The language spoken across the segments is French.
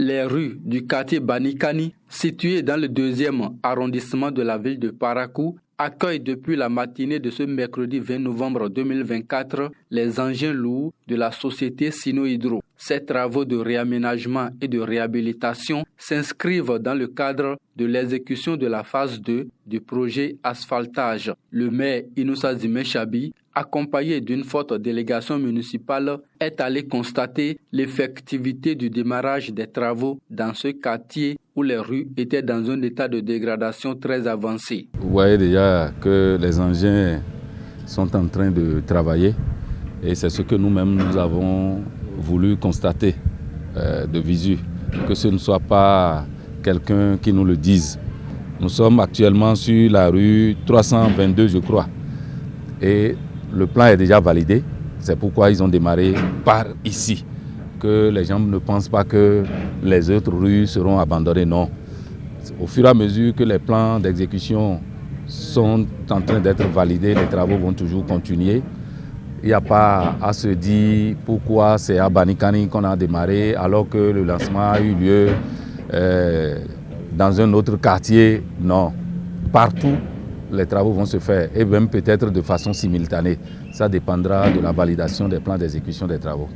Les rues du quartier Banikani, situé dans le 2e arrondissement de la ville de Parakou, accueillent depuis la matinée de ce mercredi 20 novembre 2024 les engins lourds de la société Sino-Hydro. Ces travaux de réaménagement et de réhabilitation s'inscrivent dans le cadre de l'exécution de la phase 2 du projet asphaltage. Le maire Inoussa Zimé-Chabi, accompagné d'une forte délégation municipale, est allé constater l'effectivité du démarrage des travaux dans ce quartier où les rues étaient dans un état de dégradation très avancé. Vous voyez déjà que les engins sont en train de travailler et c'est ce que nous-mêmes nous avons voulu constater de visu, que ce ne soit pas quelqu'un qui nous le dise. Nous sommes actuellement sur la rue 322, je crois, et le plan est déjà validé. C'est pourquoi ils ont démarré par ici. Que les gens ne pensent pas que les autres rues seront abandonnées, non. Au fur et à mesure que les plans d'exécution sont en train d'être validés, les travaux vont toujours continuer. Il n'y a pas à se dire pourquoi c'est à Banikani qu'on a démarré alors que le lancement a eu lieu dans un autre quartier. Non, partout les travaux vont se faire et même peut-être de façon simultanée. Ça dépendra de la validation des plans d'exécution des travaux.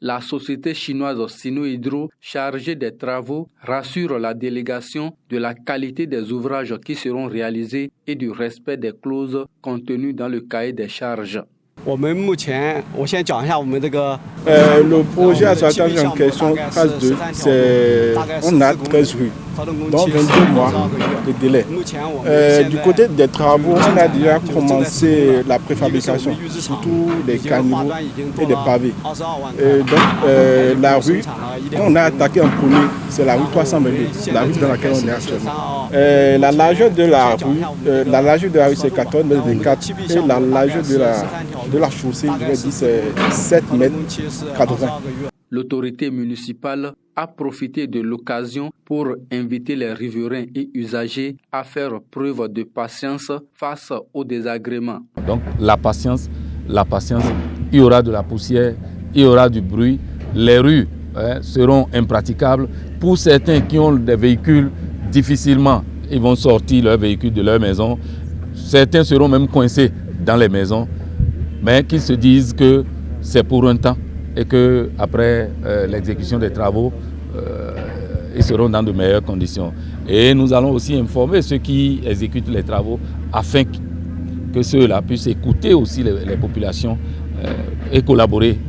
La société chinoise Sino-Hydro, chargée des travaux, rassure la délégation de la qualité des ouvrages qui seront réalisés et du respect des clauses contenues dans le cahier des charges. Le projet asphaltage en question, phase 2, on a 13 rues, donc 22 mois de délai. Du côté des travaux, on a déjà commencé la préfabrication, surtout des caniveaux et des pavés. La rue, on a attaqué en premier, c'est la rue 322, la rue dans laquelle on est actuellement. La largeur de la rue, c'est 14 mètres 24 et la largeur de la chaussée, je vais dire, c'est 7 mètres 80. L'autorité municipale a profité de l'occasion pour inviter les riverains et usagers à faire preuve de patience face aux désagréments. Donc la patience, il y aura de la poussière, il y aura du bruit, les rues seront impraticables. Pour certains qui ont des véhicules, difficilement ils vont sortir leur véhicule de leur maison. Certains seront même coincés dans les maisons, mais qu'ils se disent que c'est pour un temps et qu'après l'exécution des travaux, ils seront dans de meilleures conditions. Et nous allons aussi informer ceux qui exécutent les travaux afin que ceux-là puissent écouter aussi les populations et collaborer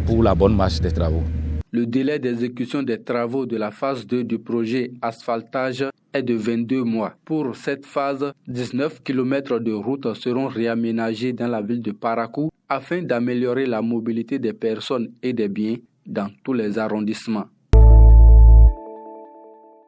pour la bonne marche des travaux. Le délai d'exécution des travaux de la phase 2 du projet asphaltage est de 22 mois. Pour cette phase, 19 km de routes seront réaménagés dans la ville de Parakou afin d'améliorer la mobilité des personnes et des biens dans tous les arrondissements.